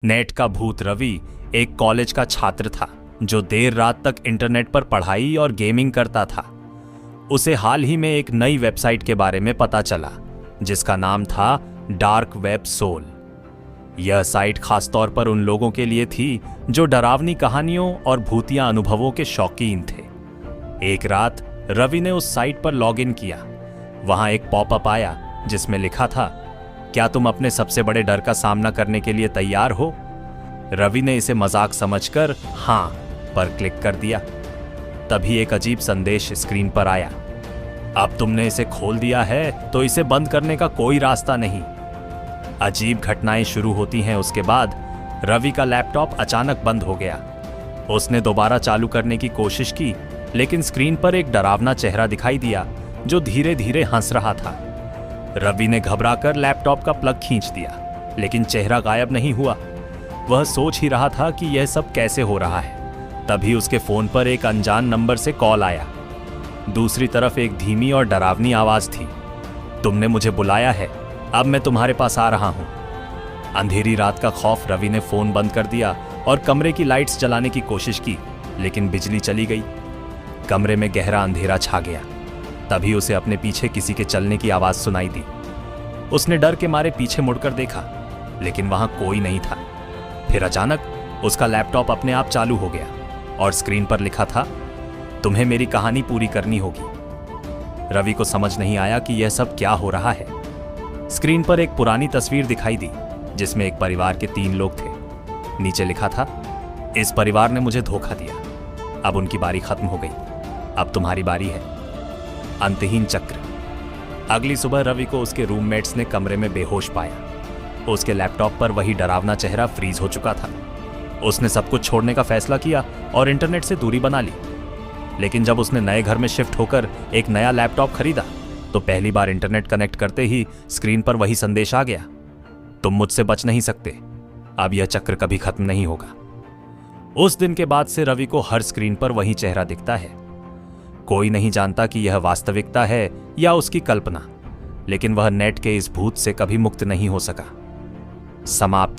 Net का भूत रवि एक कॉलेज का छात्र था जो देर रात तक इंटरनेट पर पढ़ाई और गेमिंग करता था। उसे हाल ही में एक नई वेबसाइट के बारे में पता चला जिसका नाम था डार्क वेब सोल। यह साइट खासतौर पर उन लोगों के लिए थी जो डरावनी कहानियों और भूतिया अनुभवों के शौकीन थे। एक रात रवि ने उस साइट पर लॉगिन किया। वहां एक पॉपअप आया जिसमें लिखा था, क्या तुम अपने सबसे बड़े डर का सामना करने के लिए तैयार हो? रवि ने इसे मजाक समझकर हां पर क्लिक कर दिया। तभी एक अजीब संदेश स्क्रीन पर आया, अब तुमने इसे खोल दिया है तो इसे बंद करने का कोई रास्ता नहीं। अजीब घटनाएं शुरू होती हैं। उसके बाद रवि का लैपटॉप अचानक बंद हो गया। उसने दोबारा चालू करने की कोशिश की, लेकिन स्क्रीन पर एक डरावना चेहरा दिखाई दिया जो धीरे धीरे हंस रहा था। रवि ने घबराकर लैपटॉप का प्लग खींच दिया, लेकिन चेहरा गायब नहीं हुआ। वह सोच ही रहा था कि यह सब कैसे हो रहा है। तभी उसके फोन पर एक अनजान नंबर से कॉल आया। दूसरी तरफ एक धीमी और डरावनी आवाज थी, तुमने मुझे बुलाया है, अब मैं तुम्हारे पास आ रहा हूं। अंधेरी रात का खौफ रवि ने फोन बंद कर दिया और कमरे की लाइट्स जलाने की कोशिश की, लेकिन बिजली चली गई। कमरे में गहरा अंधेरा छा गया। तभी उसे अपने पीछे किसी के चलने की आवाज सुनाई दी। उसने डर के मारे पीछे मुड़कर देखा, लेकिन वहां कोई नहीं था। फिर अचानक उसका लैपटॉप अपने आप चालू हो गया और स्क्रीन पर लिखा था, तुम्हें मेरी कहानी पूरी करनी होगी। रवि को समझ नहीं आया कि यह सब क्या हो रहा है। स्क्रीन पर एक पुरानी तस्वीर दिखाई दी जिसमें एक परिवार के 3 लोग थे। नीचे लिखा था, इस परिवार ने मुझे धोखा दिया, अब उनकी बारी खत्म हो गई, अब तुम्हारी बारी है। अंतहीन चक्र। अगली सुबह रवि को उसके रूममेट्स ने कमरे में बेहोश पाया। उसके लैपटॉप पर वही डरावना चेहरा फ्रीज हो चुका था। उसने सब कुछ छोड़ने का फैसला किया और इंटरनेट से दूरी बना ली। लेकिन जब उसने नए घर में शिफ्ट होकर एक नया लैपटॉप खरीदा तो पहली बार इंटरनेट कनेक्ट करते ही स्क्रीन पर वही संदेश आ गया, तुम मुझसे बच नहीं सकते, अब यह चक्र कभी खत्म नहीं होगा। उस दिन के बाद से रवि को हर स्क्रीन पर वही चेहरा दिखता है। कोई नहीं जानता कि यह वास्तविकता है या उसकी कल्पना, लेकिन वह नेट के इस भूत से कभी मुक्त नहीं हो सका। समाप्त।